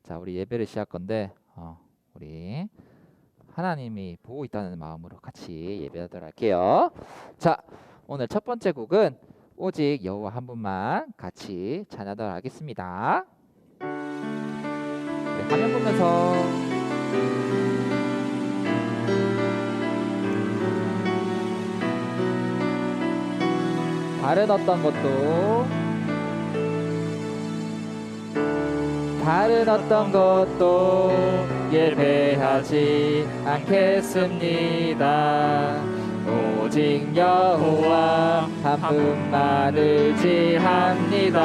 자, 우리 예배를 시작할 건데 우리 하나님이 보고 있다는 마음으로 같이 예배하도록 할게요. 자, 오늘 첫 번째 곡은 오직 여호와 한 분만 같이 찬양하도록 하겠습니다. 우리 화면 보면서 다른 어떤 것도 예배하지 않겠습니다. 오직 여호와 한 분만 의지합니다.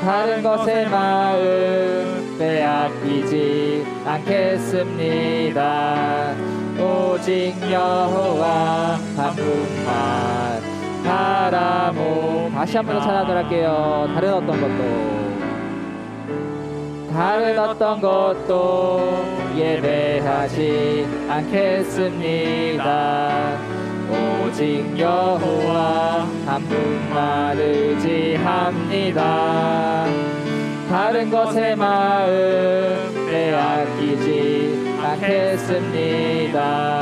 다른 것에 마음 빼앗기지 않겠습니다. 오직 여호와 한 분만 바라보. 다시 한 번 더 찬양하도록 할게요. 다른 어떤 것도 예배하지 않겠습니다. 오직 여호와 한 분만 의지합니다. 다른 것에 마음 빼앗기지 않겠습니다.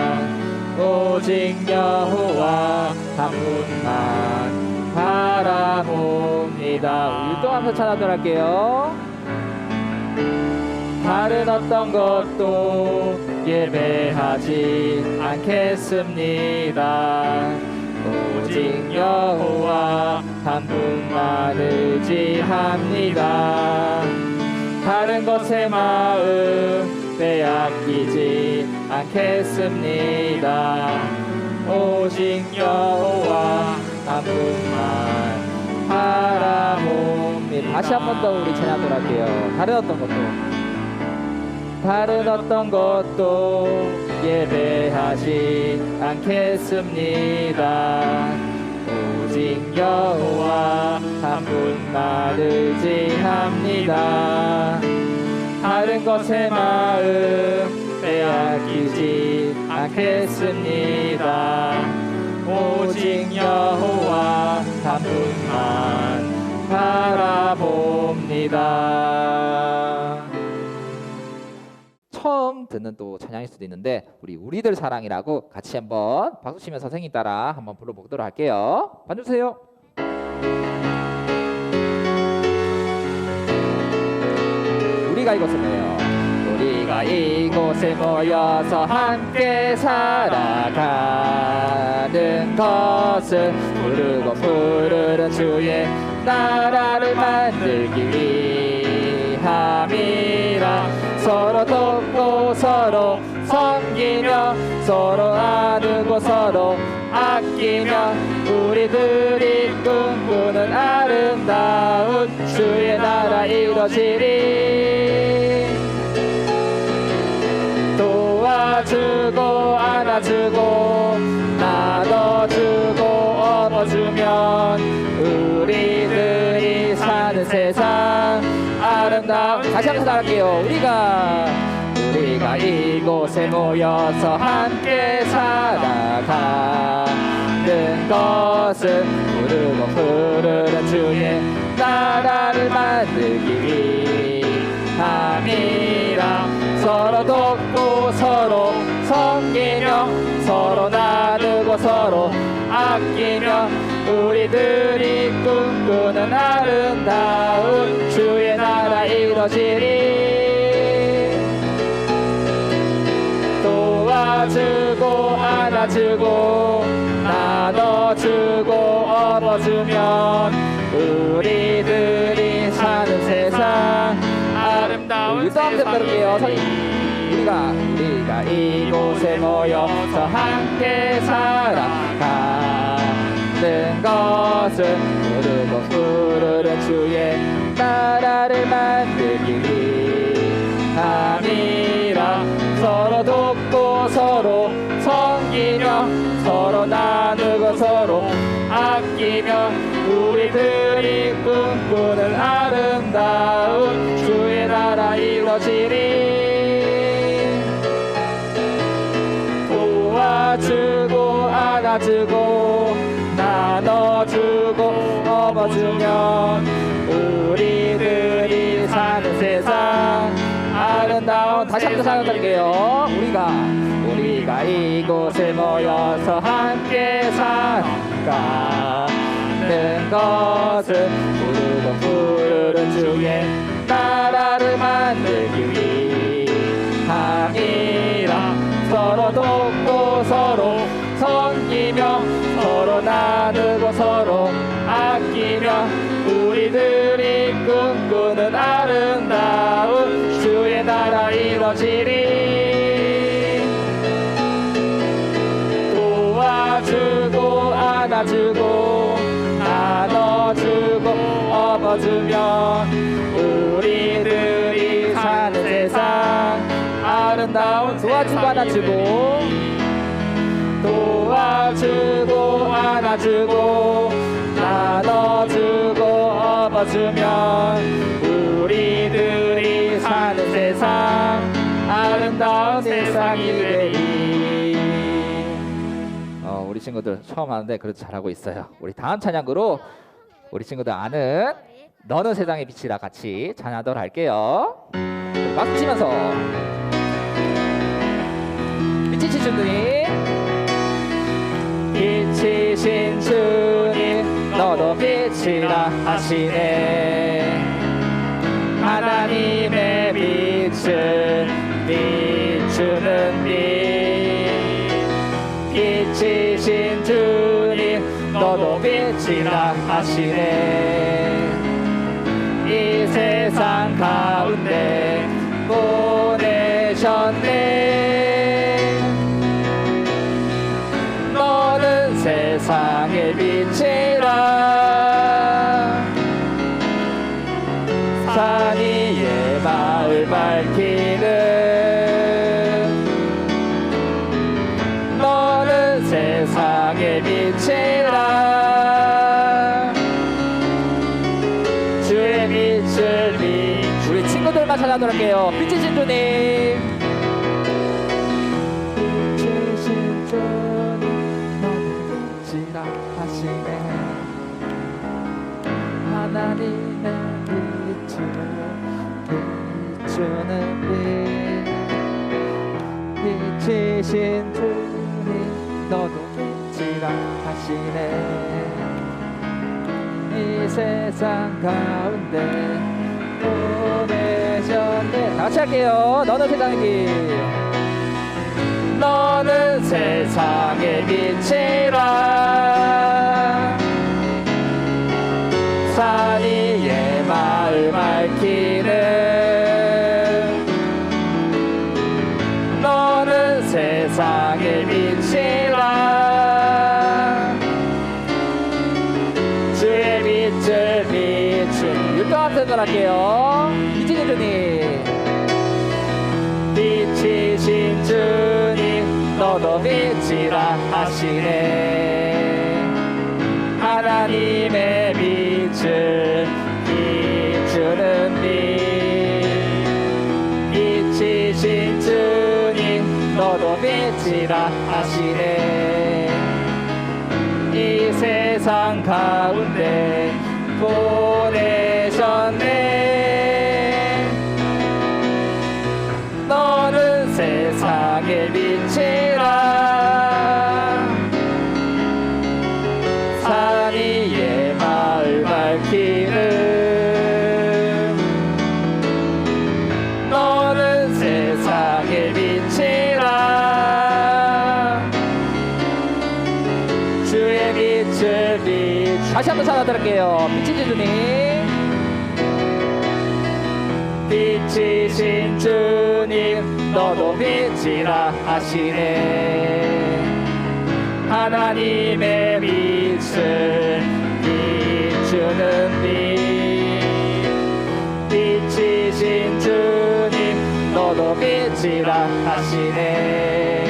오직 여호와 한 분만 바라봅니다. 유도하면서 찬양하도록 할게요. 다른 어떤 것도 예배하지 않겠습니다. 오직 여호와 한 분만 의지합니다. 다른 것에 마음 빼앗기지 않겠습니다. 오직 여호와 한 분만 바라봅니다. 다시 한 번 더 우리 찬양하도록 할게요. 다른 어떤 것도 예배하지 않겠습니다. 오직 여호와 한 분만 의지합니다. 다른 것에 마음 빼앗기지 않겠습니다. 오직 여호와 한 분만 바라봅니다. 처음 듣는 또 찬양일 수도 있는데 우리들 사랑이라고 같이 한번 박수 치면 선생님 따라 한번 불러보도록 할게요. 봐주세요. 우리가 이곳에 모여서 함께 살아가는 것은 부르는 주의 나라를 만들기 위함이라. 서로 돕고 서로 섬기며 서로 나누고 서로 아끼며 우리들이 꿈꾸는 아름다운 주의 나라 이루어지리. 도와주고 안아주고 나눠주고 업어주면 우리들이 사는 세상 아름다운. 다시 한번 따라할게요. 우리가 이곳에 모여서 함께 살아가는 것은 부르는 주의 나라를 만들기 위함이라. 서로 돕고 서로 섬기며 서로 나누고 서로 아끼며 우리들이 꿈꾸는 아름다운 주의 나라 이루어지리. 도와주고 안아주고 나눠주고 업어주면 우리들이 사는 세상 아름다운 세상이. 우리가 이곳에 모여서 함께 살아가는 것은 부르는 주의 나라를 만들기 위함이라. 서로 돕고 서로 섬기며 서로 나누고 서로 아끼며 우리들이 꿈꾸는 아름다운 주의 나라 이루어지리. 도와주고 안아주고 나눠주고 업어주면 우리들이 사는 세상 다시 한번 찾아드릴게요. 우리가 이곳에 모여서 함께 살아가는 것은 부르는 주의 나라를 만들기 위함이라. 서로 돕고 서로 섬기며 서로 나누고 서로 아끼며 우리들이 꿈꾸는 아름다운 주의 나라 이루어지리. 도와주고 안아주고 나눠주고 업어주며 우리들이 사는 세상 아름다운. 도와주고 안아주고 도와주고 안아주고 나눠주고 업어주면 우리들이 사는 세상 아름다운 세상이 되리. 우리 친구들 처음 하는데 그래도 잘하고 있어요. 우리 다음 찬양으로 우리 친구들 아는 너는 세상의 빛이라 같이 찬양하도록 할게요. 박수 치면서 빛이신 주님, 빛이신 주님 너도 빛이라 하시네. 하나님의 빛을 비추는 빛. 빛이신 주님 너도 빛이라 하시네. 이 세상 가운데 보내셨네. 너는 세상의 빛이라. 산 위에 마을 밝히는 너는 세상의 빛이라. 주의 빛을 우리 친구들만 찾아도록 할게요. 빛이신 주님, 빛이신 주님 너는 빛이라 하시네. 하나님의 빛을 비추는 빛. 빛이신 주님 너도 빛이라 하시네. 이 세상 가운데 보내셨네. 다같이 할게요. 너는 세상의 빛. 너는 세상의 빛이라. 산 위에 마을 밝히는 너는 세상의 빛이라. 주의 빛을 비춘 유명한 표현 할게요. 빛이신 주님, 빛이신 주님 너도 빛이라 하시네. 하나님의 빛을 비추는 빛. 빛이신 주님 너도 빛이라 하시네. 이 세상 가운데 보내셨네. 너는 세상의 빛이라. 산 위에 마을 밝히는 너는 세상의 빛이라. 주의 빛을 비추. 다시 한번 찾아드릴게요. 빛이신 주님, 빛이신 주님 너도 빛이라 하시네. 하나님의 빛을 비추는 빛. 빛이신 주님 너도 빛이라 하시네.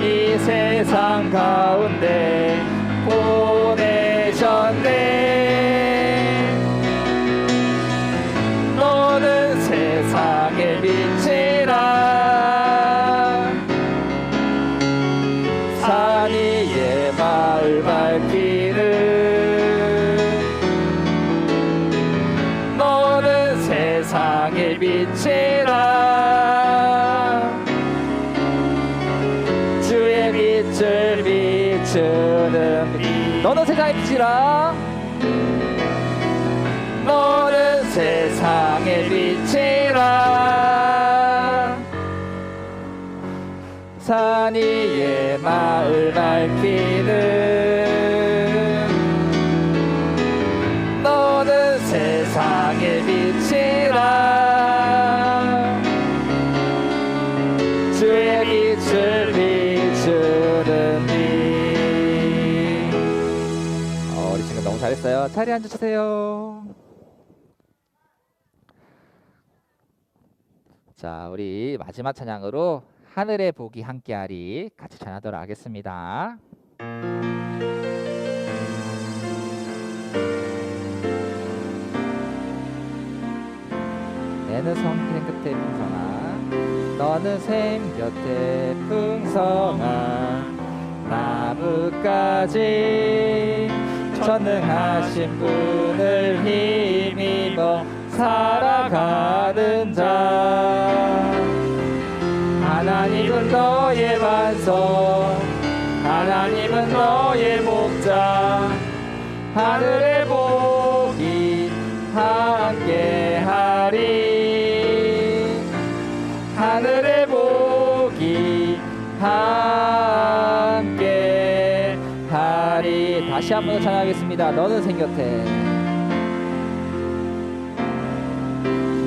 이 세상 가운데 보내셨네. 너는 세상의 빛이라. 산 위에 마을 밝히는 너는 세상의 빛이라. 너는 세상의 빛이라. 너는 세상의 빛이라. 산 위에 마을 밝히는 너는 세상의 빛이라. 주의 빛을 비추는 빛. 우리 친구 너무 잘했어요. 자리에 앉으세요. 자, 우리 마지막 찬양으로 하늘의 복이 함께하리 같이 찬양하도록 하겠습니다. 내는 생 곁에 풍성한 너는 생 곁에 풍성한 나뭇가지 전능하신 분을 힘입어 살아가는 자. 하나님은 너의 반석, 하나님은 너의 목자. 하늘의 복이 함께하리. 하늘의 복이 함께하리. 다시 한 번 더 찬양하겠습니다. 너는 생 곁에,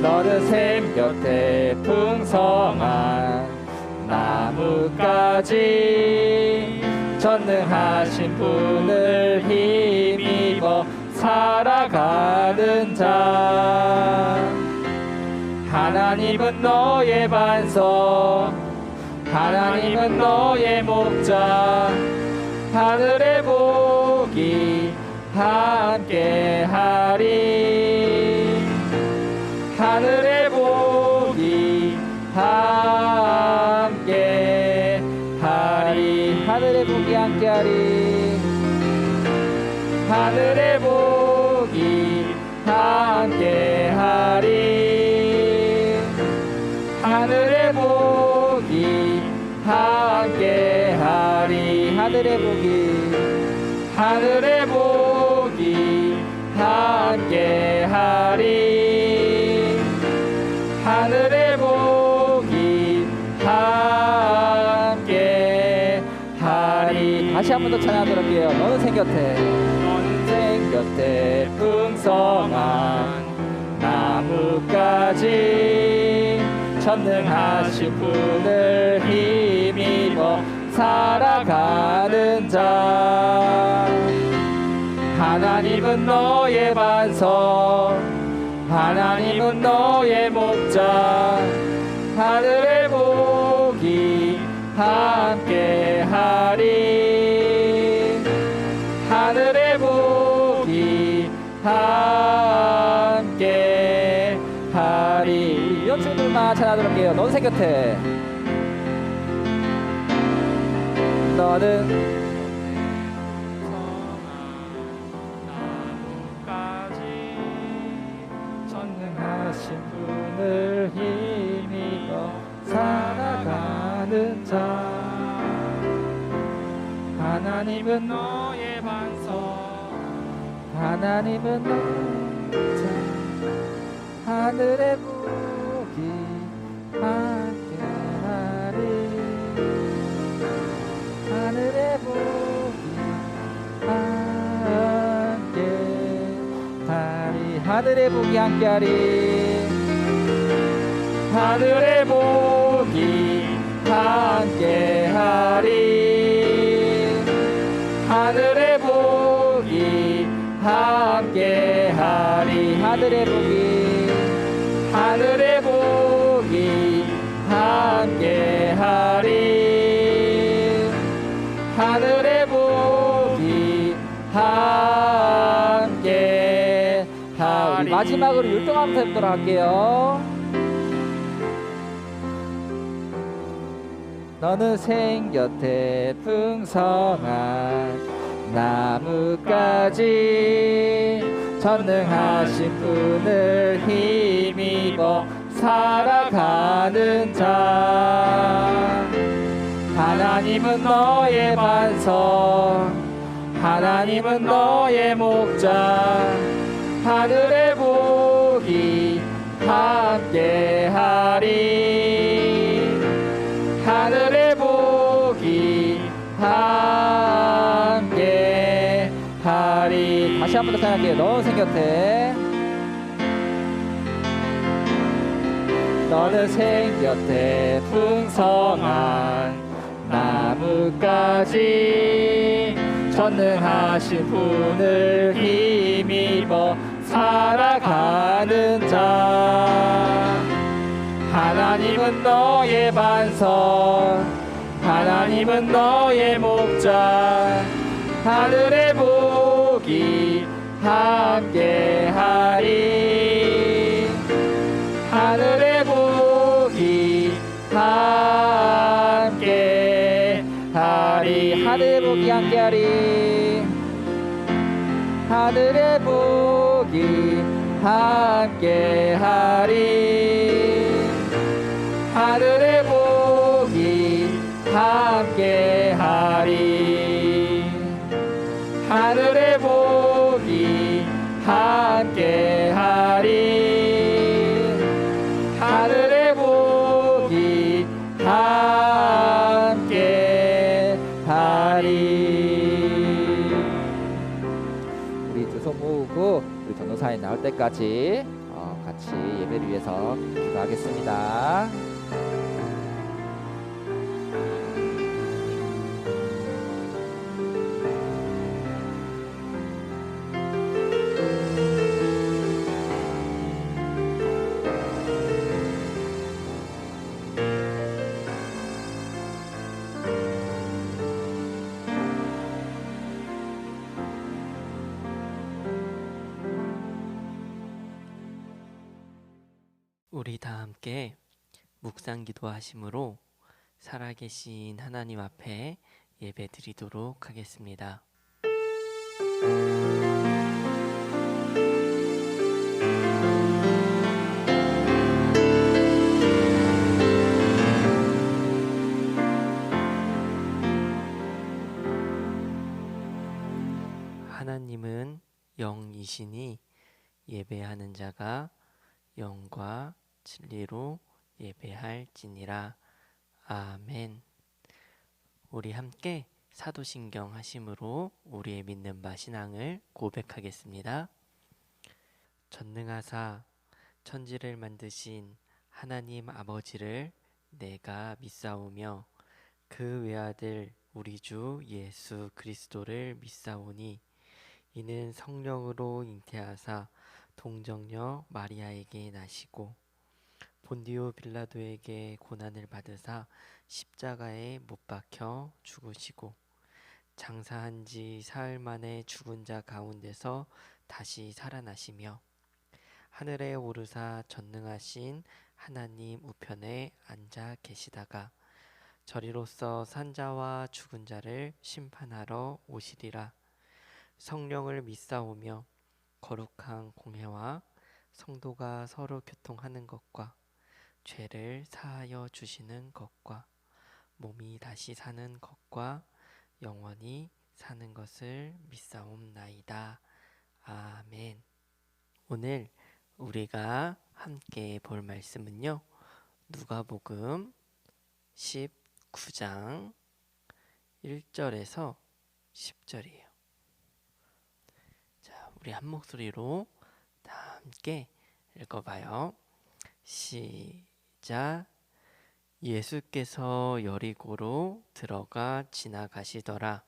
너는 샘 곁에 풍성한 나뭇가지 전능하신 분을 힘입어 살아가는 자. 하나님은 너의 반석, 하나님은 너의 목자. 하늘의 복이 함께하리. 하늘의 복이 함께하리. 하늘의 복이 함께하리. 하늘의 복이 함께하리. 하늘의 복이 함께하리. 하늘의 복이, 하늘의 복이 함께하리. 하늘의 복이 함께하리. 다시 한 번 더 찬양하도록 할게요. 너는 생 곁에, 너는 생 곁에 풍성한 나뭇가지 전능하신 분을 힘입어 살아가는 자. 하나님은 너의 반석, 하나님은 너의 목자. 하늘의 복이 함께하리. 하늘의 복이 함께하리. 연주들만 찬양하도록 할게요. 너는 생 곁에, 너는 전능하신 분을 힘입어 살아가는 자. 하나님은 너의 반석, 하나님은 너의 자. 하늘의 복이 함께하리. 하늘의 복이 함께하리. 하늘의 복이 함께하리. 하늘의 복이 함께하리. 하늘의 복이 함께하리. 하늘의 복이, 하늘의 복이 함께하리. 하늘의 복이 함께하리. 마지막으로 율동하면서 해보도록 할게요. 너는 생 곁에 풍성한 나뭇가지 전능하신 분을 힘입어 살아가는 자. 하나님은 너의 반석, 하나님은 너의 목자 하늘의 복이 함께하리 하늘의 복이 함께하리 다시 한 번 더 생각해요. 너는 생겼대 너는 생겼대 풍성한 나뭇가지 전능하신 분을 힘입어 살아가는 자 하나님은 너의 반석 하나님은 너의 목자 하늘의 복이 함께하리 하늘의 복이 함께하리 하늘의 복이 함께하리 하늘의 복이 함께하리 하늘의 복이 함께하리 하늘의 복이 함께하리 하늘의 복이 함께하리 우리 두 손 모으고 우리 전도사에 나올 때까지 같이 예배를 위해서 기도하겠습니다. 우리 다 함께 묵상 기도하심으로 살아계신 하나님 앞에 예배 드리도록 하겠습니다. 하나님은 영이시니 예배하는 자가 영과 진리로 예배할지니라. 아멘. 우리 함께 사도신경 하심으로 우리의 믿는 바 신앙을 고백하겠습니다. 전능하사 천지를 만드신 하나님 아버지를 내가 믿사오며 그 외아들 우리 주 예수 그리스도를 믿사오니 이는 성령으로 잉태하사 동정녀 마리아에게 나시고 본디오 빌라도에게 고난을 받으사 십자가에 못 박혀 죽으시고 장사한 지 사흘 만에 죽은 자 가운데서 다시 살아나시며 하늘에 오르사 전능하신 하나님 우편에 앉아 계시다가 저리로서 산자와 죽은 자를 심판하러 오시리라. 성령을 믿사오며 거룩한 공회와 성도가 서로 교통하는 것과 죄를 사하여 주시는 것과 몸이 다시 사는 것과 영원히 사는 것을 믿사옵나이다. 아멘. 오늘 우리가 함께 볼 말씀은요, 누가복음 19장 1절에서 10절이에요. 자, 우리 한 목소리로 다 함께 읽어봐요. 시작. 예수께서 여리고로 들어가 지나가시더라.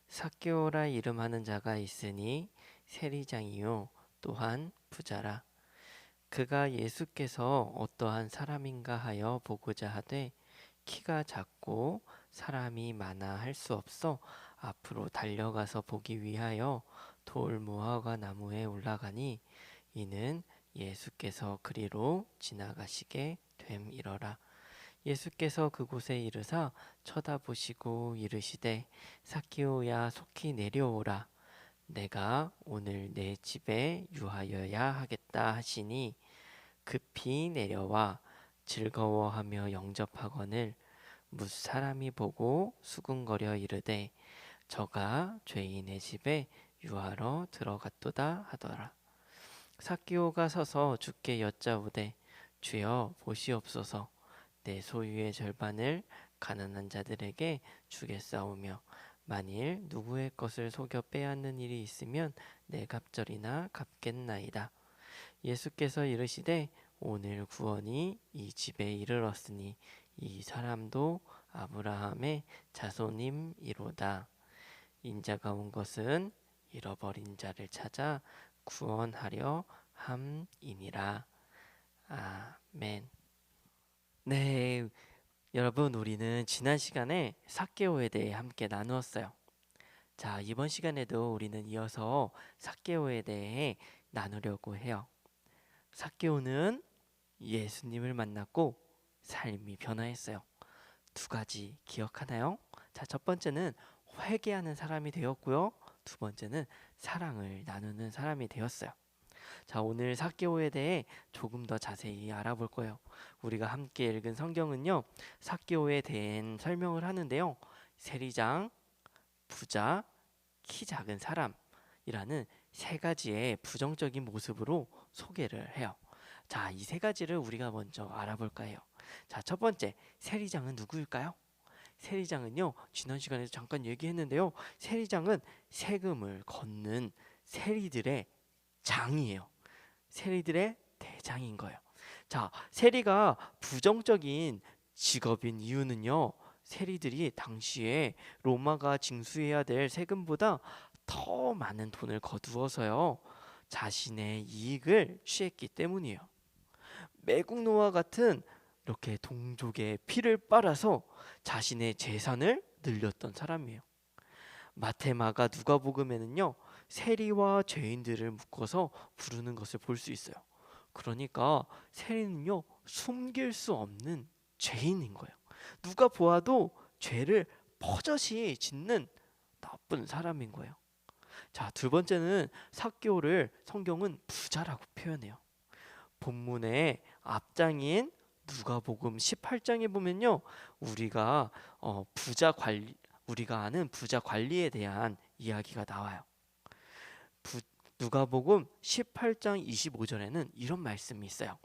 삭개오라 이름하는 자가 있으니 세리장이요 또한 부자라. 그가 예수께서 어떠한 사람인가 하여 보고자 하되 키가 작고 사람이 많아 할 수 없어 앞으로 달려가서 보기 위하여 돌 무화과 나무에 올라가니 이는 예수께서 그리로 지나가시게 됨이러라. 예수께서 그곳에 이르사 쳐다보시고 이르시되 삭개오야 속히 내려오라. 내가 오늘 내 집에 유하여야 하겠다 하시니 급히 내려와 즐거워하며 영접하거늘 뭇 사람이 보고 수군거려 이르되 저가 죄인의 집에 유하러 들어갔도다 하더라. 삭개오가 서서 주께 여짜오되 주여 보시옵소서 내 소유의 절반을 가난한 자들에게 주겠사오며 만일 누구의 것을 속여 빼앗는 일이 있으면 내 갑절이나 갚겠나이다. 예수께서 이르시되 오늘 구원이 이 집에 이르렀으니 이 사람도 아브라함의 자손임이로다. 인자가 온 것은 잃어버린 자를 찾아 구원하려 함이니라. 아멘. 네, 여러분 우리는 지난 시간에 삭개오에 대해 함께 나누었어요. 자, 이번 시간에도 우리는 이어서 삭개오에 대해 나누려고 해요. 삭개오는 예수님을 만났고 삶이 변화했어요. 두 가지 기억하나요? 자, 첫 번째는 회개하는 사람이 되었고요. 두 번째는 사랑을 나누는 사람이 되었어요. 자, 오늘 삭개오에 대해 조금 더 자세히 알아볼 거예요. 우리가 함께 읽은 성경은요, 삭개오에 대한 설명을 하는데요. 세리장, 부자, 키 작은 사람이라는 세 가지의 부정적인 모습으로 소개를 해요. 자, 이 세 가지를 우리가 먼저 알아볼까 해요. 자, 첫 번째, 세리장은 누구일까요? 세리장은요, 지난 시간에도 잠깐 얘기했는데요. 세리장은 세금을 걷는 세리들의 장이에요. 세리들의 대장인 거예요. 자, 세리가 부정적인 직업인 이유는요. 세리들이 당시에 로마가 징수해야 될 세금보다 더 많은 돈을 거두어서요. 자신의 이익을 취했기 때문이에요. 매국노와 같은 이렇게 동족의 피를 빨아서 자신의 재산을 늘렸던 사람이에요. 마테마가 누가복음에는요. 세리와 죄인들을 묶어서 부르는 것을 볼 수 있어요. 그러니까 세리는요. 숨길 수 없는 죄인인 거예요. 누가 보아도 죄를 버젓이 짓는 나쁜 사람인 거예요. 자, 두 번째는 삭개오를 성경은 부자라고 표현해요. 본문의 앞장인 누가복음 18장에 보면요. 우리가 우리가 아는 부자 관리에 대한 이야기가 나와요. 누가복음 18장 25절에는 이런 말씀이 있어요.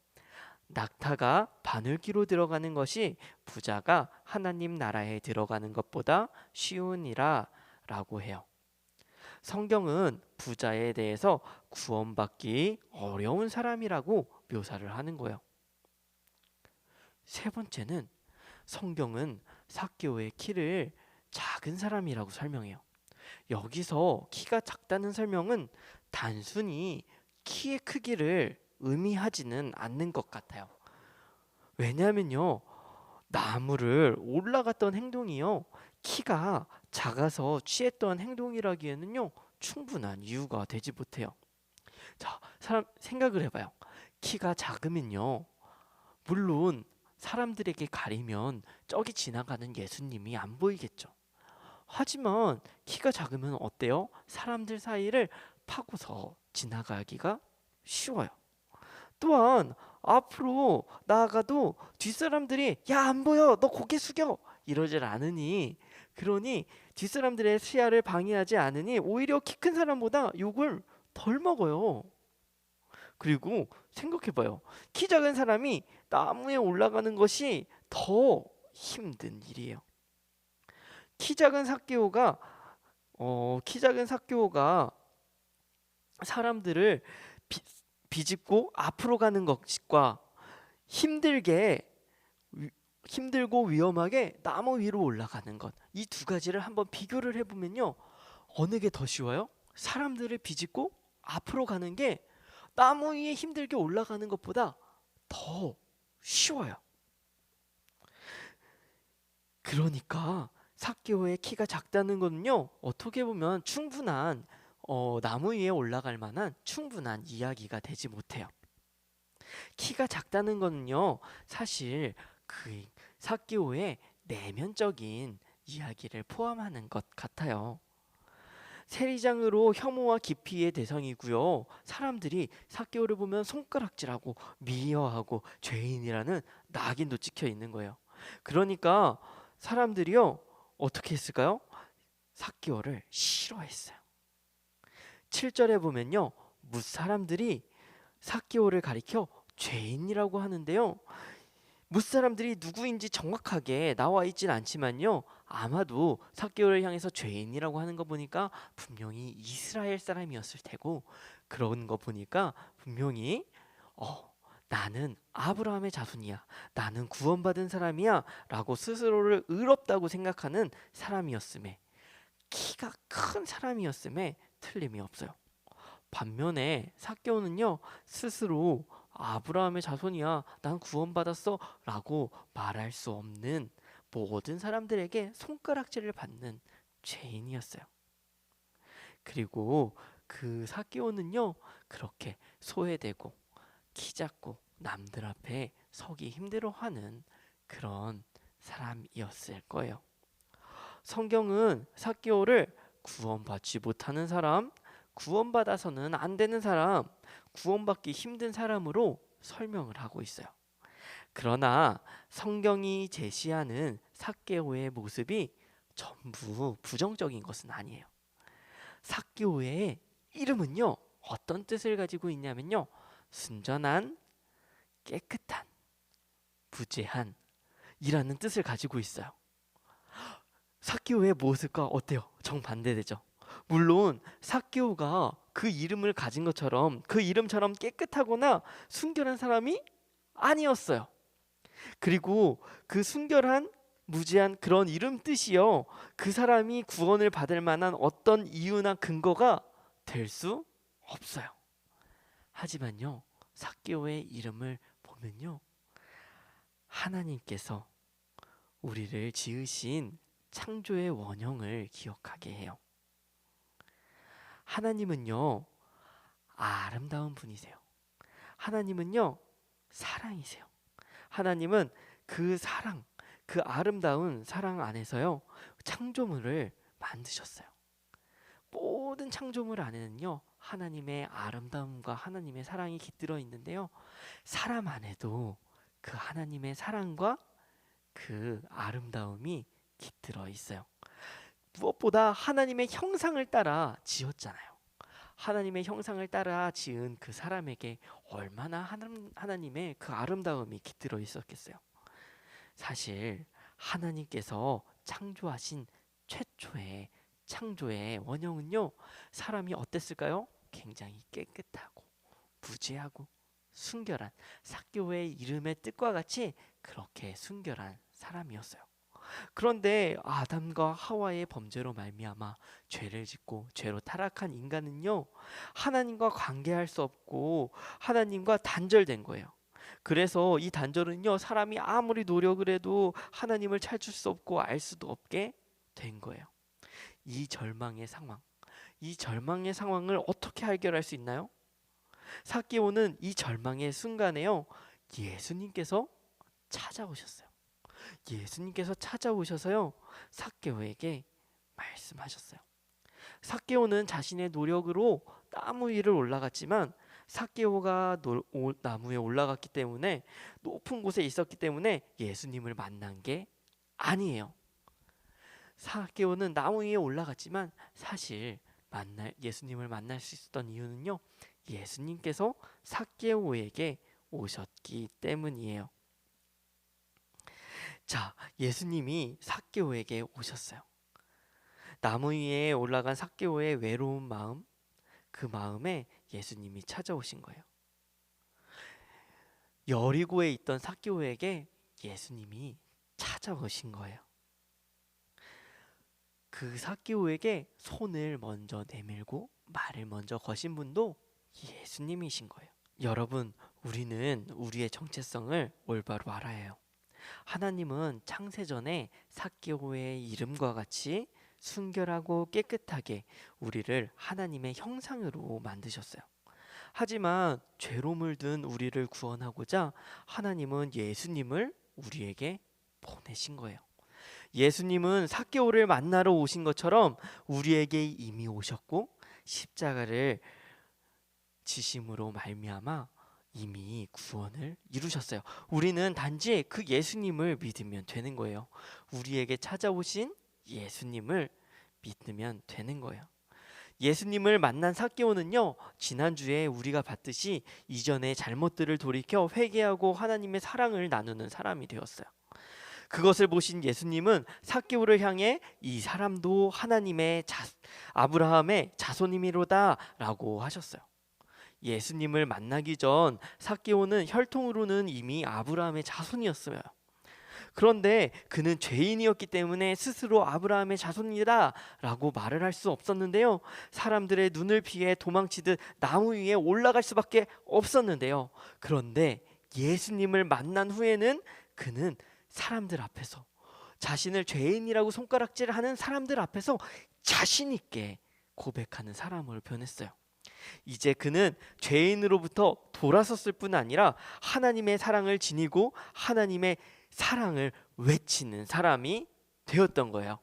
낙타가 바늘기로 들어가는 것이 부자가 하나님 나라에 들어가는 것보다 쉬우니라 라고 해요. 성경은 부자에 대해서 구원받기 어려운 사람이라고 묘사를 하는 거예요. 세 번째는 성경은 삭개오의 키를 작은 사람이라고 설명해요. 여기서 키가 작다는 설명은 단순히 키의 크기를 의미하지는 않는 것 같아요. 왜냐하면요, 나무를 올라갔던 행동이요, 키가 작아서 취했던 행동이라기에는요, 충분한 이유가 되지 못해요. 자, 생각을 해봐요. 키가 작으면요, 물론 사람들에게 가리면 저기 지나가는 예수님이 안 보이겠죠. 하지만 키가 작으면 어때요? 사람들 사이를 파고서 지나가기가 쉬워요. 또한 앞으로 나아가도 뒷사람들이 야, 안 보여, 너 고개 숙여 이러질 않으니, 그러니 뒷사람들의 시야를 방해하지 않으니 오히려 키 큰 사람보다 욕을 덜 먹어요. 그리고 생각해봐요. 키 작은 사람이 나무에 올라가는 것이 더 힘든 일이에요. 키 작은 삭개오가 사람들을 비집고 앞으로 가는 것과 힘들고 위험하게 나무 위로 올라가는 것, 이 두 가지를 한번 비교를 해보면요, 어느 게 더 쉬워요? 사람들을 비집고 앞으로 가는 게 나무 위에 힘들게 올라가는 것보다 더 쉬워요. 그러니까 삭개오의 키가 작다는 거는요, 어떻게 보면 충분한 나무 위에 올라갈 만한 충분한 이야기가 되지 못해요. 키가 작다는 거는요, 사실 그 삭개오의 내면적인 이야기를 포함하는 것 같아요. 세리장으로 혐오와 기피의 대상이고요. 사람들이 삭개오를 보면 손가락질하고 미워하고 죄인이라는 낙인도 찍혀 있는 거예요. 그러니까 사람들이요, 어떻게 했을까요? 삭개오를 싫어했어요. 7절에 보면요, 뭇 사람들이 삭개오를 가리켜 죄인이라고 하는데요, 뭇 사람들이 누구인지 정확하게 나와 있진 않지만요, 아마도 삭개오를 향해서 죄인이라고 하는 거 보니까 분명히 이스라엘 사람이었을 테고, 그런 거 보니까 분명히 나는 아브라함의 자손이야, 나는 구원받은 사람이야 라고 스스로를 의롭다고 생각하는 사람이었음에, 키가 큰 사람이었음에 틀림이 없어요. 반면에 삭개오는요, 스스로 아브라함의 자손이야, 난 구원받았어 라고 말할 수 없는 모든 사람들에게 손가락질을 받는 죄인이었어요. 그리고 그 삭개오는요, 그렇게 소외되고 키 작고 남들 앞에 서기 힘들어하는 그런 사람이었을 거예요. 성경은 삭개오를 구원받지 못하는 사람, 구원받아서는 안 되는 사람, 구원받기 힘든 사람으로 설명을 하고 있어요. 그러나 성경이 제시하는 삭개오의 모습이 전부 부정적인 것은 아니에요. 삭개오의 이름은요, 어떤 뜻을 가지고 있냐면요, 순전한, 깨끗한, 무죄한 이라는 뜻을 가지고 있어요. 삭개오의 모습과 어때요? 정반대되죠. 물론 삭개오가 그 이름을 가진 것처럼 그 이름처럼 깨끗하거나 순결한 사람이 아니었어요. 그리고 그 순결한 무죄한 그런 이름 뜻이요, 그 사람이 구원을 받을 만한 어떤 이유나 근거가 될 수 없어요. 하지만요, 삭개오의 이름을 보면요, 하나님께서 우리를 지으신 창조의 원형을 기억하게 해요. 하나님은요, 아름다운 분이세요. 하나님은요, 사랑이세요. 하나님은 그 사랑, 그 아름다운 사랑 안에서요, 창조물을 만드셨어요. 모든 창조물 안에는요, 하나님의 아름다움과 하나님의 사랑이 깃들어 있는데요, 사람 안에도 그 하나님의 사랑과 그 아름다움이 깃들어 있어요. 무엇보다 하나님의 형상을 따라 지었잖아요. 하나님의 형상을 따라 지은 그 사람에게 얼마나 하나님의 그 아름다움이 깃들어 있었겠어요. 사실 하나님께서 창조하신 최초의 창조의 원형은요, 사람이 어땠을까요? 굉장히 깨끗하고 무죄하고 순결한, 삭개오의 이름의 뜻과 같이 그렇게 순결한 사람이었어요. 그런데 아담과 하와의 범죄로 말미암아 죄를 짓고 죄로 타락한 인간은요, 하나님과 관계할 수 없고 하나님과 단절된 거예요. 그래서 이 단절은요, 사람이 아무리 노력을 해도 하나님을 찾을 수 없고 알 수도 없게 된 거예요. 이 절망의 상황, 이 절망의 상황을 어떻게 해결할 수 있나요? 삭개오는 이 절망의 순간에요, 예수님께서 찾아오셨어요. 예수님께서 찾아오셔서요, 삭개오에게 말씀하셨어요. 삭개오는 자신의 노력으로 나무 위를 올라갔지만, 삭개오가 나무에 올라갔기 때문에, 높은 곳에 있었기 때문에 예수님을 만난 게 아니에요. 삭개오는 나무 위에 올라갔지만 사실 예수님을 만날 수 있었던 이유는요, 예수님께서 삭개오에게 오셨기 때문이에요. 자, 예수님이 삭개오에게 오셨어요. 나무 위에 올라간 삭개오의 외로운 마음, 그 마음에 예수님이 찾아오신 거예요. 여리고에 있던 삭개오에게 예수님이 찾아오신 거예요. 그 삭개오에게 손을 먼저 내밀고 말을 먼저 거신 분도 예수님이신 거예요. 여러분, 우리는 우리의 정체성을 올바로 알아야 해요. 하나님은 창세전에 삭개오의 이름과 같이 순결하고 깨끗하게 우리를 하나님의 형상으로 만드셨어요. 하지만 죄로 물든 우리를 구원하고자 하나님은 예수님을 우리에게 보내신 거예요. 예수님은 삭개오를 만나러 오신 것처럼 우리에게 이미 오셨고, 십자가를 지심으로 말미암아 이미 구원을 이루셨어요. 우리는 단지 그 예수님을 믿으면 되는 거예요. 우리에게 찾아오신 예수님을 믿으면 되는 거예요. 예수님을 만난 삭개오는요, 지난주에 우리가 봤듯이 이전의 잘못들을 돌이켜 회개하고 하나님의 사랑을 나누는 사람이 되었어요. 그것을 보신 예수님은 삭개오를 향해 이 사람도 아브라함의 자손이미로다라고 하셨어요. 예수님을 만나기 전 삭개오는 혈통으로는 이미 아브라함의 자손이었어요. 그런데 그는 죄인이었기 때문에 스스로 아브라함의 자손이다라고 말을 할 수 없었는데요. 사람들의 눈을 피해 도망치듯 나무 위에 올라갈 수밖에 없었는데요. 그런데 예수님을 만난 후에는 그는 사람들 앞에서, 자신을 죄인이라고 손가락질하는 사람들 앞에서 자신 있게 고백하는 사람으로 변했어요. 이제 그는 죄인으로부터 돌아섰을 뿐 아니라 하나님의 사랑을 지니고 하나님의 사랑을 외치는 사람이 되었던 거예요.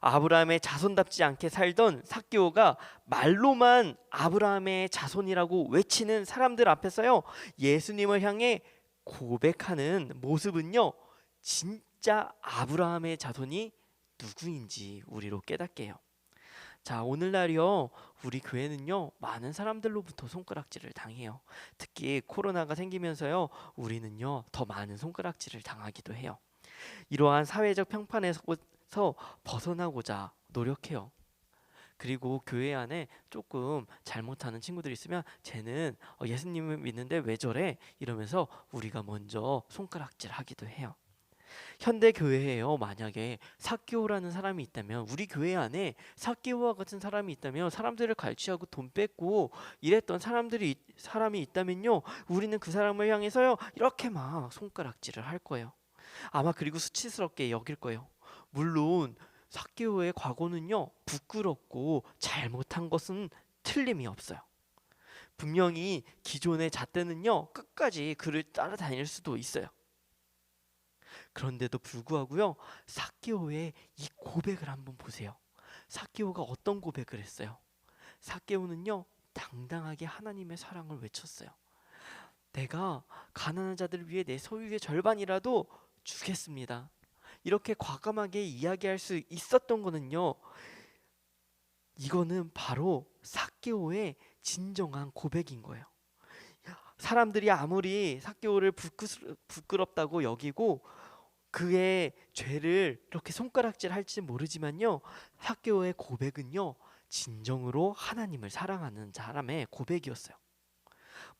아브라함의 자손답지 않게 살던 삭개오가 말로만 아브라함의 자손이라고 외치는 사람들 앞에서요, 예수님을 향해 고백하는 모습은요, 진짜 아브라함의 자손이 누구인지 우리로 깨닫게 해요. 자, 오늘날이요, 우리 교회는요, 많은 사람들로부터 손가락질을 당해요. 특히 코로나가 생기면서요, 우리는요, 더 많은 손가락질을 당하기도 해요. 이러한 사회적 평판에서 벗어나고자 노력해요. 그리고 교회 안에 조금 잘못하는 친구들이 있으면 쟤는 예수님을 믿는데 왜 저래? 이러면서 우리가 먼저 손가락질 하기도 해요. 현대 교회에요, 만약에 삭개오라는 사람이 있다면, 우리 교회 안에 삭개오와 같은 사람이 있다면, 사람들을 갈취하고 돈 뺏고 이랬던 사람이 있다면요, 우리는 그 사람을 향해서요, 이렇게 막 손가락질을 할 거예요. 아마 그리고 수치스럽게 여길 거예요. 물론 삭개오의 과거는요, 부끄럽고 잘못한 것은 틀림이 없어요. 분명히 기존의 잣대는요, 끝까지 그를 따라다닐 수도 있어요. 그런데도 불구하고요, 삭개오의 이 고백을 한번 보세요. 삭개오가 어떤 고백을 했어요? 삭개오는요, 당당하게 하나님의 사랑을 외쳤어요. 내가 가난한 자들을 위해 내 소유의 절반이라도 주겠습니다. 이렇게 과감하게 이야기할 수 있었던 거는요, 이거는 바로 삭개오의 진정한 고백인 거예요. 사람들이 아무리 삭개오를 부끄럽다고 여기고 그의 죄를 이렇게 손가락질 할지 모르지만요, 삭개오의 고백은요, 진정으로 하나님을 사랑하는 사람의 고백이었어요.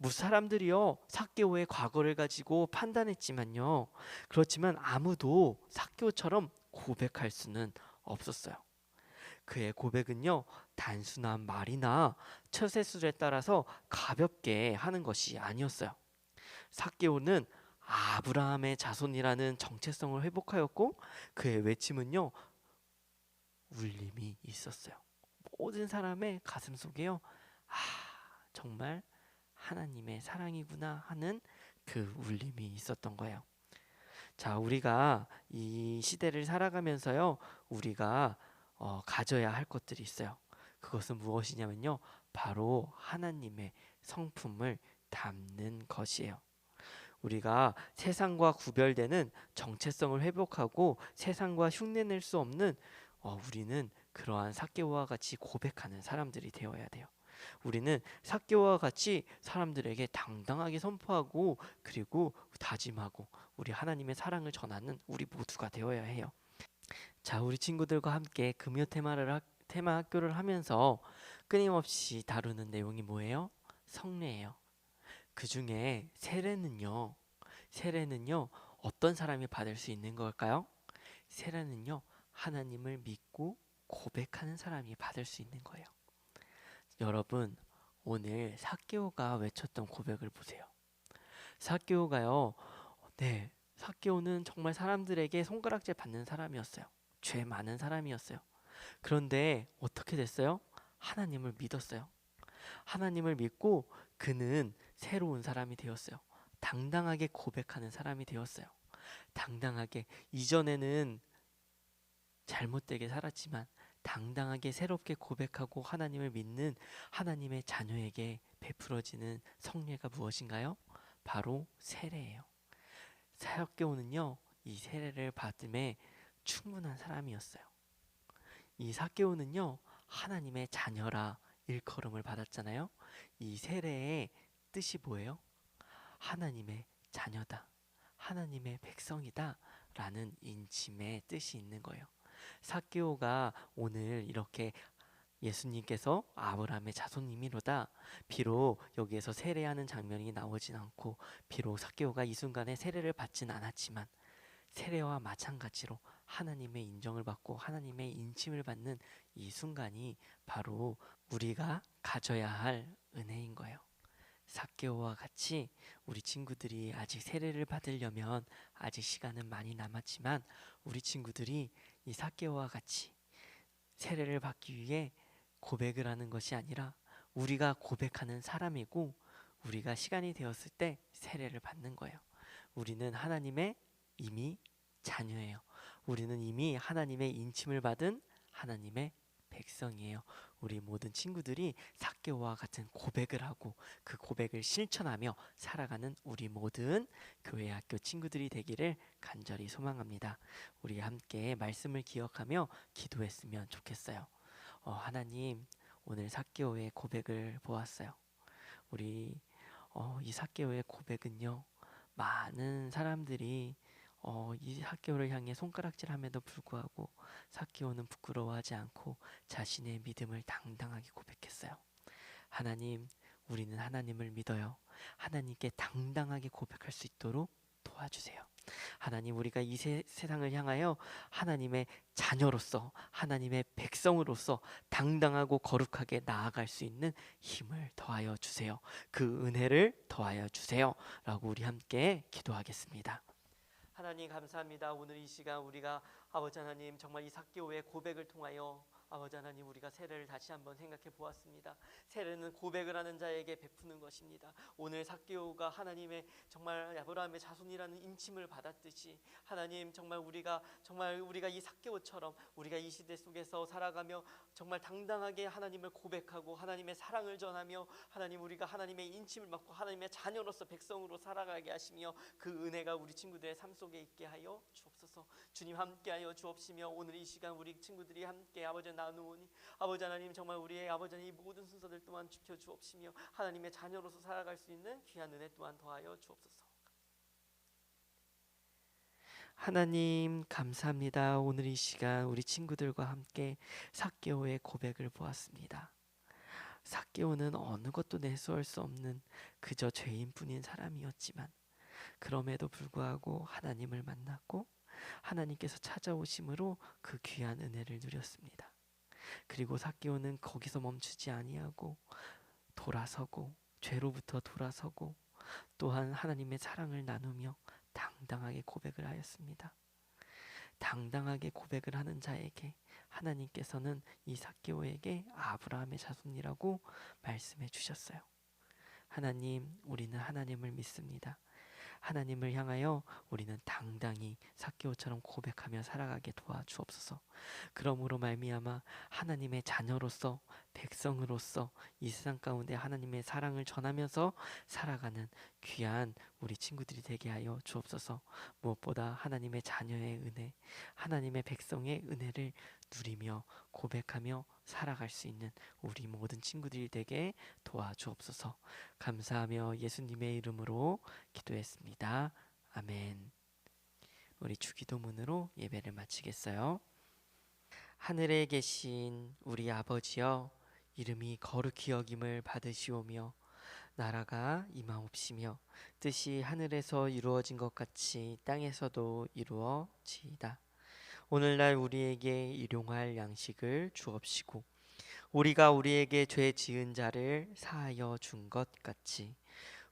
사람들이요, 삭개오의 과거를 가지고 판단했지만요, 그렇지만 아무도 삭개오처럼 고백할 수는 없었어요. 그의 고백은요, 단순한 말이나 처세술에 따라서 가볍게 하는 것이 아니었어요. 삭개오는 아브라함의 자손이라는 정체성을 회복하였고, 그의 외침은요, 울림이 있었어요. 모든 사람의 가슴 속에요, 아, 정말 하나님의 사랑이구나 하는 그 울림이 있었던 거예요. 자, 우리가 이 시대를 살아가면서요, 우리가 가져야 할 것들이 있어요. 그것은 무엇이냐면요, 바로 하나님의 성품을 담는 것이에요. 우리가 세상과 구별되는 정체성을 회복하고 세상과 흉내낼 수 없는, 우리는 그러한 삭개오와 같이 고백하는 사람들이 되어야 돼요. 우리는 삭개오와 같이 사람들에게 당당하게 선포하고, 그리고 다짐하고, 우리 하나님의 사랑을 전하는 우리 모두가 되어야 해요. 자, 우리 친구들과 함께 금요 테마 학교를 하면서 끊임없이 다루는 내용이 뭐예요? 성례예요. 그 중에 세례는요, 어떤 사람이 받을 수 있는 걸까요? 세례는요, 하나님을 믿고 고백하는 사람이 받을 수 있는 거예요. 여러분, 오늘 삭개오가 외쳤던 고백을 보세요. 삭개오가요, 삭개오는 정말 사람들에게 손가락질 받는 사람이었어요. 죄 많은 사람이었어요. 그런데 어떻게 됐어요? 하나님을 믿었어요. 하나님을 믿고 그는 새로운 사람이 되었어요. 당당하게 고백하는 사람이 되었어요. 당당하게, 이전에는 잘못되게 살았지만 당당하게 새롭게 고백하고 하나님을 믿는 하나님의 자녀에게 베풀어지는 성례가 무엇인가요? 바로 세례예요. 삭개오는요, 이 세례를 받음에 충분한 사람이었어요. 이 삭개오는요 하나님의 자녀라 일컬음을 받았잖아요. 이 세례의 뜻이 뭐예요? 하나님의 자녀다, 하나님의 백성이다 라는 인침의 뜻이 있는 거예요. 삭개오가 오늘 이렇게 예수님께서 아브라함의 자손님이로다, 비록 여기에서 세례하는 장면이 나오진 않고 비록 삭개오가 이 순간에 세례를 받진 않았지만 세례와 마찬가지로 하나님의 인정을 받고 하나님의 인침을 받는 이 순간이 바로 우리가 가져야 할 은혜인 거예요. 삭개오와 같이 우리 친구들이 아직 세례를 받으려면 아직 시간은 많이 남았지만 우리 친구들이 이 삭개오와 같이 세례를 받기 위해 고백을 하는 것이 아니라 우리가 고백하는 사람이고 우리가 시간이 되었을 때 세례를 받는 거예요. 우리는 하나님의 이미 자녀예요. 우리는 이미 하나님의 인침을 받은 하나님의 백성이에요. 우리 모든 친구들이 삭개오와 같은 고백을 하고 그 고백을 실천하며 살아가는 우리 모든 교회 학교 친구들이 되기를 간절히 소망합니다. 우리 함께 말씀을 기억하며 기도했으면 좋겠어요. 하나님, 오늘 삭개오의 고백을 보았어요. 우리 이 삭개오의 고백은요, 많은 사람들이 이 삭개오를 향해 손가락질함에도 불구하고 삭개오는 부끄러워하지 않고 자신의 믿음을 당당하게 고백했어요. 하나님, 우리는 하나님을 믿어요. 하나님께 당당하게 고백할 수 있도록 도와주세요. 하나님, 우리가 이 세상을 향하여 하나님의 자녀로서 하나님의 백성으로서 당당하고 거룩하게 나아갈 수 있는 힘을 더하여 주세요. 그 은혜를 더하여 주세요 라고 우리 함께 기도하겠습니다. 하나님 감사합니다. 오늘 이 시간 우리가 아버지 하나님 정말 이 삭개오의 고백을 통하여 아버지 하나님 우리가 세례를 다시 한번 생각해 보았습니다. 세례는 고백을 하는 자에게 베푸는 것입니다. 오늘 삭개오가 하나님의 정말 아브라함의 자손이라는 인침을 받았듯이 하나님 정말 우리가 이 삭개오처럼 우리가 이 시대 속에서 살아가며 정말 당당하게 하나님을 고백하고 하나님의 사랑을 전하며 하나님 우리가 하나님의 인침을 받고 하나님의 자녀로서 백성으로 살아가게 하시며 그 은혜가 우리 친구들의 삶 속에 있게 하여 주옵소서. 주님 함께하여 주옵시며 오늘 이 시간 우리 친구들이 함께 아버지 나누오니 아버지 하나님 정말 우리의 아버지 이 모든 순서들 또한 지켜 주옵시며 하나님의 자녀로서 살아갈 수 있는 귀한 은혜 또한 더하여 주옵소서. 하나님 감사합니다. 오늘 이 시간 우리 친구들과 함께 삭개오의 고백을 보았습니다. 삭개오는 어느 것도 내세울 수 없는 그저 죄인뿐인 사람이었지만 그럼에도 불구하고 하나님을 만났고 하나님께서 찾아오심으로 그 귀한 은혜를 누렸습니다. 그리고 삭개오는 거기서 멈추지 아니하고 돌아서고 죄로부터 돌아서고 또한 하나님의 사랑을 나누며 당당하게 고백을 하였습니다. 당당하게 고백을 하는 자에게 하나님께서는 이 삭개오에게 아브라함의 자손이라고 말씀해 주셨어요. 하나님, 우리는 하나님을 믿습니다. 하나님을 향하여 우리는 당당히 삭개오처럼 고백하며 살아가게 도와주옵소서. 그러므로 말미암아 하나님의 자녀로서 백성으로서 이 세상 가운데 하나님의 사랑을 전하면서 살아가는 귀한 우리 친구들이 되게 하여 주옵소서. 무엇보다 하나님의 자녀의 은혜, 하나님의 백성의 은혜를 누리며 고백하며 살아갈 수 있는 우리 모든 친구들이 되게 도와주옵소서. 감사하며 예수님의 이름으로 기도했습니다. 아멘. 우리 주기도문으로 예배를 마치겠어요. 하늘에 계신 우리 아버지여, 이름이 거룩히 여김을 받으시오며 나라가 임하옵시며 뜻이 하늘에서 이루어진 것 같이 땅에서도 이루어지이다. 오늘날 우리에게 일용할 양식을 주옵시고 우리가 우리에게 죄 지은 자를 사하여 준 것 같이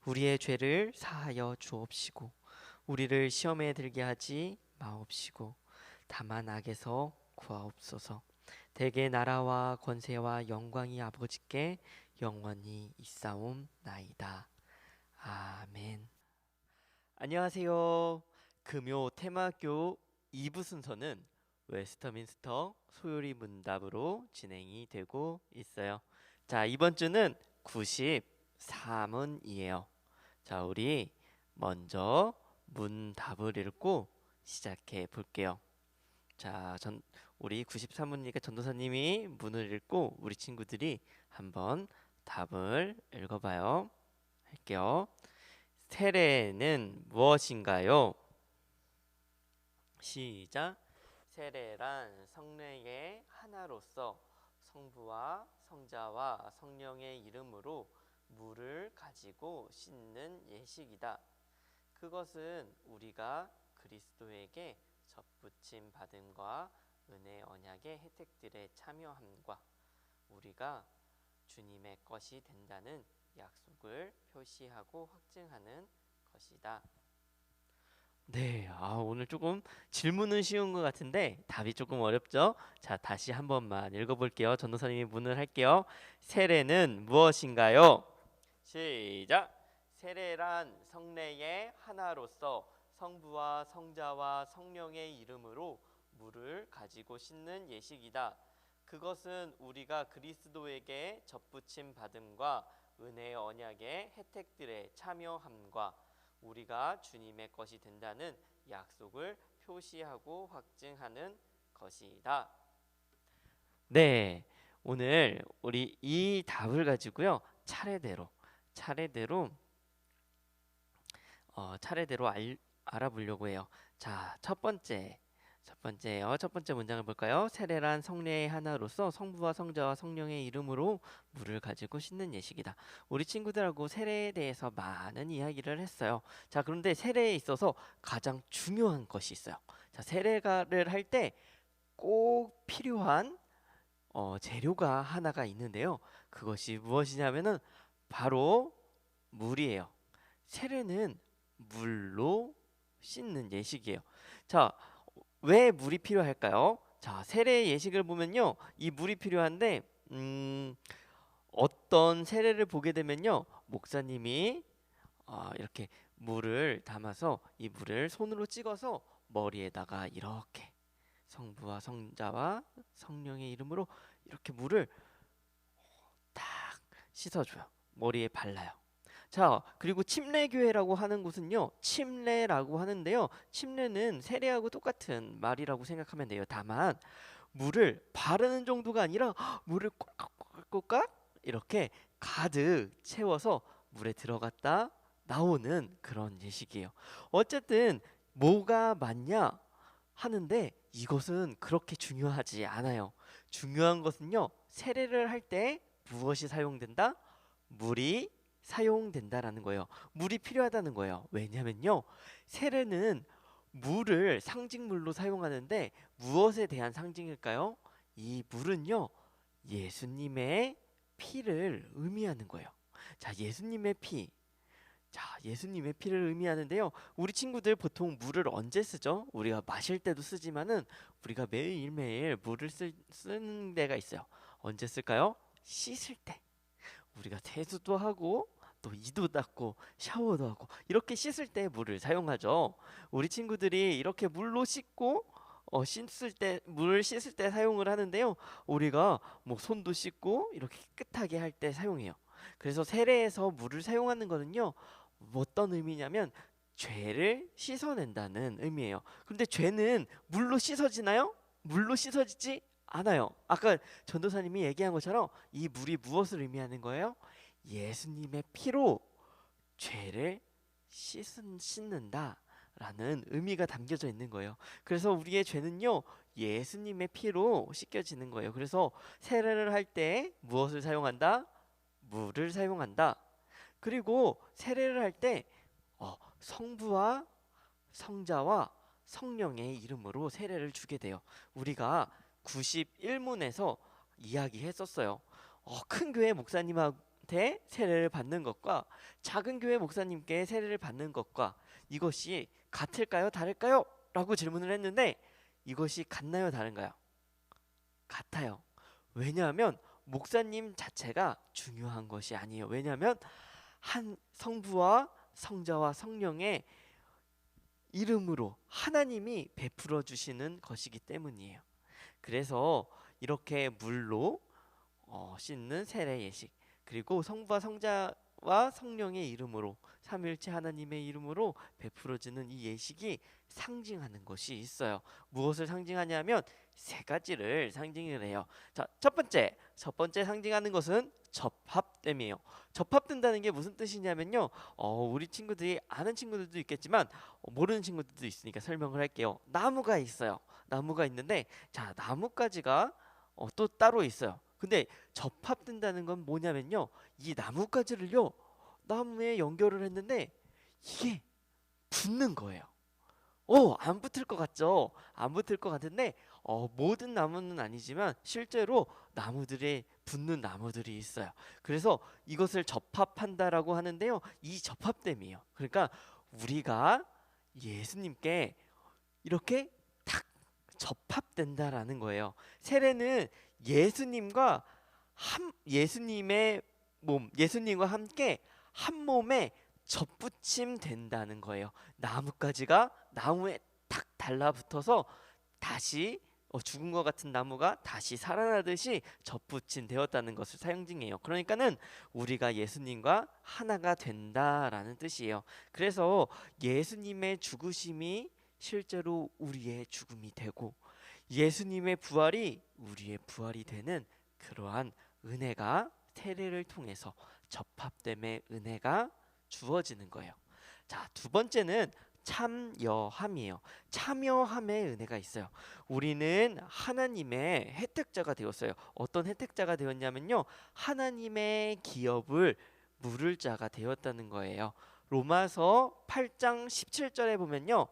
우리의 죄를 사하여 주옵시고 우리를 시험에 들게 하지 마옵시고 다만 악에서 구하옵소서. 대개 나라와 권세와 영광이 아버지께 영원히 있사옵나이다. 아멘. 안녕하세요. 금요 테마학교 2부 순서는 웨스터민스터 소요리 문답으로 진행이 되고 있어요. 자, 이번 주는 94문이에요. 자, 우리 먼저 문답을 읽고 시작해 볼게요. 자, 우리 93문이니까 전도사님이 문을 읽고 우리 친구들이 한번 답을 읽어봐요. 할게요. 세례는 무엇인가요? 시작. 세례란 성례의 하나로서 성부와 성자와 성령의 이름으로 물을 가지고 씻는 예식이다. 그것은 우리가 그리스도에게 접붙임 받음과 은혜 언약의 혜택들에 참여함과 우리가 주님의 것이 된다는 약속을 표시하고 확증하는 것이다. 네, 오늘 조금 질문은 쉬운 것 같은데 답이 조금 어렵죠? 자, 다시 한 번만 읽어볼게요. 전도사님이 문을 할게요. 세례는 무엇인가요? 시작! 세례란 성례의 하나로서 성부와 성자와 성령의 이름으로 물을 가지고 씻는 예식이다. 그것은 우리가 그리스도에게 접붙임 받음과 은혜의 언약의 혜택들에 참여함과 우리가 주님의 것이 된다는 약속을 표시하고 확증하는 것이다. 네, 오늘 우리 이 답을 가지고요 차례대로 알아보려고 해요. 자, 첫 번째 문장을 볼까요? 세례란 성례의 하나로서 성부와 성자와 성령의 이름으로 물을 가지고 씻는 예식이다. 우리 친구들하고 세례에 대해서 많은 이야기를 했어요. 자, 그런데 세례에 있어서 가장 중요한 것이 있어요. 자, 세례를 할 때 꼭 필요한 재료가 하나가 있는데요. 그것이 무엇이냐면은 바로 물이에요. 세례는 물로 씻는 예식이에요. 자, 왜 물이 필요할까요? 자, 세례 예식을 보면요, 이 물이 필요한데 어떤 세례를 보게 되면요, 목사님이 이렇게 물을 담아서 이 물을 손으로 찍어서 머리에다가 이렇게 성부와 성자와 성령의 이름으로 이렇게 물을 딱 씻어줘요. 머리에 발라요. 자, 그리고 침례교회라고 하는 곳은요, 침례라고 하는데요, 침례는 세례하고 똑같은 말이라고 생각하면 돼요. 다만 물을 바르는 정도가 아니라 물을 꽉꽉꽉꽉 이렇게 가득 채워서 물에 들어갔다 나오는 그런 예식이에요. 어쨌든 뭐가 맞냐 하는데 이것은 그렇게 중요하지 않아요. 중요한 것은요, 세례를 할 때 무엇이 사용된다? 물이 사용된다라는 거예요. 물이 필요하다는 거예요. 왜냐면요, 세례는 물을 상징물로 사용하는데 무엇에 대한 상징일까요? 이 물은요, 예수님의 피를 의미하는 거예요. 자, 예수님의 피. 자, 예수님의 피를 의미하는데요. 우리 친구들 보통 물을 언제 쓰죠? 우리가 마실 때도 쓰지만은 우리가 매일매일 물을 쓰는 데가 있어요. 언제 쓸까요? 씻을 때. 우리가 세수도 하고 또 이도 닦고 샤워도 하고 이렇게 씻을 때 물을 사용하죠. 우리 친구들이 이렇게 물로 씻고 씻을 때 물을 씻을 때 사용을 하는데요. 우리가 뭐 손도 씻고 이렇게 깨끗하게 할 때 사용해요. 그래서 세례에서 물을 사용하는 거는요, 어떤 의미냐면 죄를 씻어낸다는 의미예요. 그런데 죄는 물로 씻어지나요? 물로 씻어지지 않아요. 아까 전도사님이 얘기한 것처럼 이 물이 무엇을 의미하는 거예요? 예수님의 피로 죄를 씻는다 라는 의미가 담겨져 있는 거예요. 그래서 우리의 죄는요, 예수님의 피로 씻겨지는 거예요. 그래서 세례를 할 때 무엇을 사용한다? 물을 사용한다. 그리고 세례를 할 때 성부와 성자와 성령의 이름으로 세례를 주게 돼요. 우리가 91문에서 이야기했었어요. 큰 교회 목사님한테 세례를 받는 것과 작은 교회 목사님께 세례를 받는 것과 이것이 같을까요? 다를까요? 라고 질문을 했는데 이것이 같나요? 다른가요? 같아요. 왜냐하면 목사님 자체가 중요한 것이 아니에요. 왜냐하면 한 성부와 성자와 성령의 이름으로 하나님이 베풀어 주시는 것이기 때문이에요. 그래서 이렇게 물로 씻는 세례 예식, 그리고 성부와 성자와 성령의 이름으로 삼위일체 하나님의 이름으로 베풀어지는 이 예식이 상징하는 것이 있어요. 무엇을 상징하냐면 세 가지를 상징을 해요. 자, 첫 번째 상징하는 것은 접합됨이에요. 접합된다는 게 무슨 뜻이냐면요. 우리 친구들이 아는 친구들도 있겠지만 모르는 친구들도 있으니까 설명을 할게요. 나무가 있어요. 나무가 있는데 자, 나뭇가지가 또 따로 있어요. 근데 접합된다는 건 뭐냐면요. 이 나뭇가지를요. 나무에 연결을 했는데 이게 붙는 거예요. 안 붙을 것 같죠? 안 붙을 것 같은데 모든 나무는 아니지만 실제로 나무들에 붙는 나무들이 있어요. 그래서 이것을 접합한다라고 하는데요. 이 접합됨이에요. 그러니까 우리가 예수님께 이렇게 탁 접합된다라는 거예요. 세례는 예수님과 예수님의 몸, 예수님과 함께 한 몸에 접붙임 된다는 거예요. 나뭇가지가 나무에 탁 달라붙어서 다시 죽은 것 같은 나무가 다시 살아나듯이 접붙임 되었다는 것을 사용징해요. 그러니까는 우리가 예수님과 하나가 된다라는 뜻이에요. 그래서 예수님의 죽으심이 실제로 우리의 죽음이 되고 예수님의 부활이 우리의 부활이 되는 그러한 은혜가 세례를 통해서 접합됨의 은혜가 주어지는 거예요. 자, 두 번째는 참여함이에요. 참여함의 은혜가 있어요. 우리는 하나님의 혜택자가 되었어요. 어떤 혜택자가 되었냐면요. 하나님의 기업을 물을 자가 되었다는 거예요. 로마서 8장 17절에 보면요.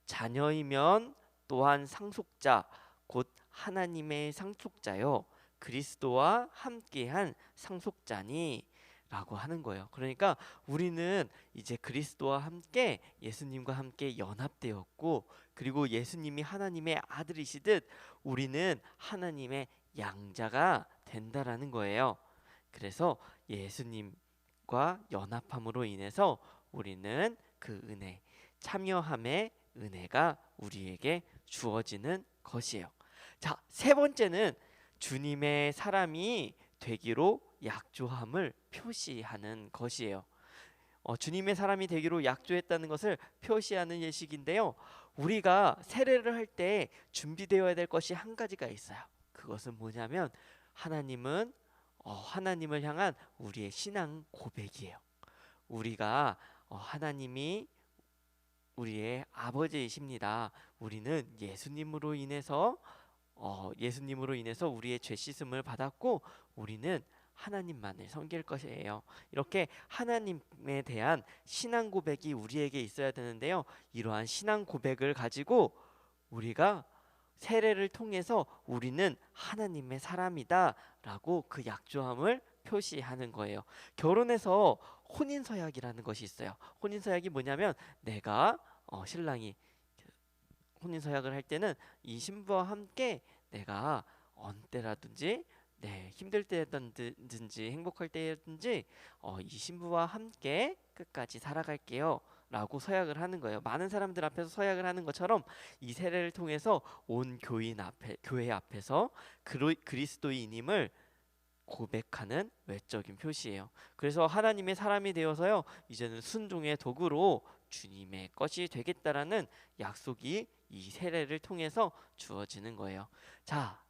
자녀이면 또한 상속자 곧 하나님의 상속자요. 그리스도와 함께한 상속자니 라고 하는 거예요. 그러니까 우리는 이제 그리스도와 함께 예수님과 함께 연합되었고 그리고 예수님이 하나님의 아들이시듯 우리는 하나님의 양자가 된다라는 거예요. 그래서 예수님과 연합함으로 인해서 우리는 그 은혜, 참여함의 은혜가 우리에게 주어지는 것이에요. 자, 세 번째는 주님의 사람이 되기로 약조함을 표시하는 것이에요. 주님의 사람이 되기로 약조했다는 것을 표시하는 예식인데요. 우리가 세례를 할 때 준비되어야 될 것이 한 가지가 있어요. 그것은 뭐냐면 하나님을 향한 우리의 신앙 고백이에요. 우리가 하나님이 우리의 아버지이십니다. 우리는 예수님으로 인해서 우리의 죄 씻음을 받았고 우리는 하나님만을 섬길 것이에요. 이렇게 하나님에 대한 신앙 고백이 우리에게 있어야 되는데요. 이러한 신앙 고백을 가지고 우리가 세례를 통해서 우리는 하나님의 사람이다라고 그 약조함을 표시하는 거예요. 결혼에서 혼인서약이라는 것이 있어요. 혼인서약이 뭐냐면 내가 신랑이 혼인서약을 할 때는 이 신부와 함께 내가 어느 때라든지 힘들 때든지 행복할 때든지 이 신부와 함께 끝까지 살아갈게요 라고 서약을 하는 거예요. 많은 사람들 앞에서 서약을 하는 것처럼 이 세례를 통해서 온 교회 앞에서 그리스도인임을 고백하는 외적인 표시예요. 그래서 하나님의 사람이 되어서요 이제는 순종의 도구로 주님의 것이 되겠다라는 약속이 이 세례를 통해서 주어지는 거예요. 자,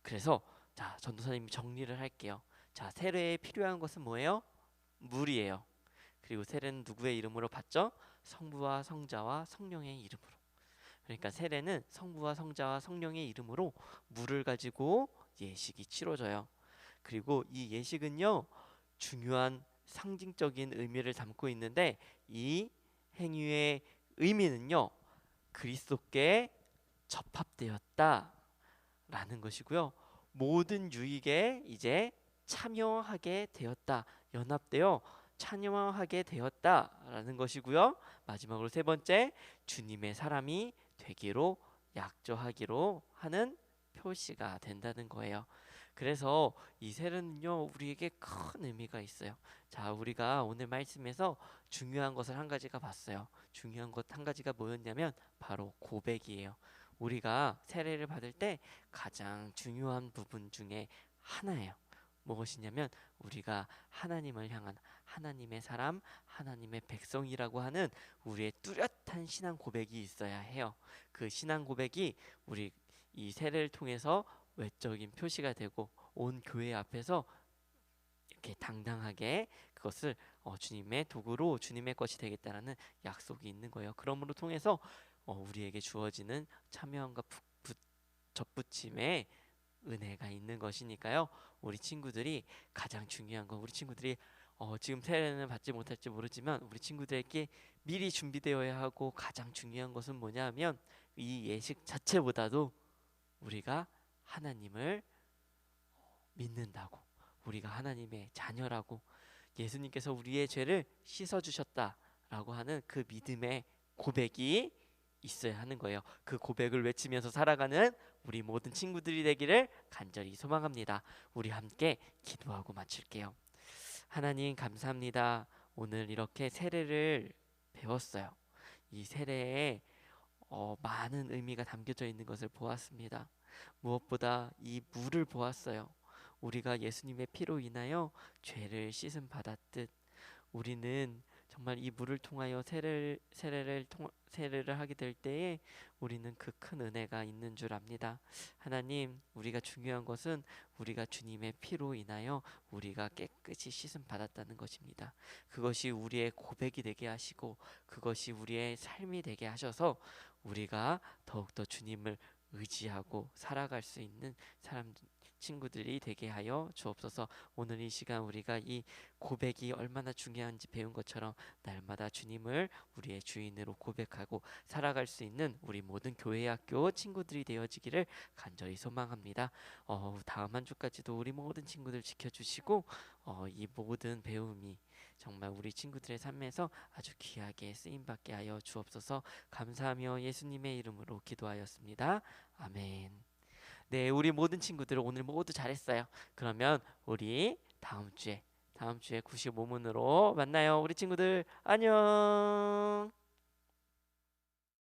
그래서 전도사님이 정리를 할게요. 자, 세례에 필요한 것은 뭐예요? 물이에요. 그리고 세례는 누구의 이름으로 받죠? 성부와 성자와 성령의 이름으로. 그러니까 세례는 성부와 성자와 성령의 이름으로 물을 가지고 예식이 치러져요. 그리고 이 예식은요 중요한 상징적인 의미를 담고 있는데 이 행위의 의미는요 그리스도께 접합되었다라는 것이고요. 모든 유익에 이제 참여하게 되었다. 연합되어 참여하게 되었다라는 것이고요. 마지막으로 세 번째, 주님의 사람이 되기로 약조하기로 하는 표시가 된다는 거예요. 그래서 이 세례는요 우리에게 큰 의미가 있어요. 자, 우리가 오늘 말씀에서 중요한 것을 한 가지가 봤어요. 중요한 것 한 가지가 뭐였냐면 바로 고백이에요. 우리가 세례를 받을 때 가장 중요한 부분 중에 하나예요. 무엇이냐면 우리가 하나님을 향한 하나님의 사람, 하나님의 백성이라고 하는 우리의 뚜렷한 신앙 고백이 있어야 해요. 그 신앙 고백이 우리 이 세례를 통해서 외적인 표시가 되고 온 교회 앞에서 이렇게 당당하게 그것을 주님의 도구로 주님의 것이 되겠다라는 약속이 있는 거예요. 그러므로 통해서 우리에게 주어지는 참여함과 접붙임의 은혜가 있는 것이니까요. 우리 친구들이 가장 중요한 건 우리 친구들이 지금 세례는 받지 못할지 모르지만 우리 친구들에게 미리 준비되어야 하고 가장 중요한 것은 뭐냐면 이 예식 자체보다도 우리가 하나님을 믿는다고, 우리가 하나님의 자녀라고, 예수님께서 우리의 죄를 씻어주셨다라고 하는 그 믿음의 고백이 있어야 하는 거예요. 그 고백을 외치면서 살아가는 우리 모든 친구들이 되기를 간절히 소망합니다. 우리 함께 기도하고 마칠게요. 하나님 감사합니다. 오늘 이렇게 세례를 배웠어요. 이 세례에 많은 의미가 담겨져 있는 것을 보았습니다. 무엇보다 이 물을 보았어요. 우리가 예수님의 피로 인하여 죄를 씻음 받았듯 우리는 정말 이 물을 통하여 세례를 하게 될 때에 우리는 그 큰 은혜가 있는 줄 압니다. 하나님, 우리가 중요한 것은 우리가 주님의 피로 인하여 우리가 깨끗이 씻음 받았다는 것입니다. 그것이 우리의 고백이 되게 하시고 그것이 우리의 삶이 되게 하셔서 우리가 더욱더 주님을 의지하고 살아갈 수 있는 친구들이 되게 하여 주옵소서. 오늘 이 시간 우리가 이 고백이 얼마나 중요한지 배운 것처럼 날마다 주님을 우리의 주인으로 고백하고 살아갈 수 있는 우리 모든 교회 학교 친구들이 되어지기를 간절히 소망합니다. 다음 한 주까지도 우리 모든 친구들 지켜주시고 이 모든 배움이 정말 우리 친구들의 삶에서 아주 귀하게 쓰임받게 하여 주옵소서. 감사하며 예수님의 이름으로 기도하였습니다. 아멘. 네, 우리 모든 친구들 오늘 모두 잘했어요. 그러면 우리 다음 주에 95문으로 만나요. 우리 친구들 안녕.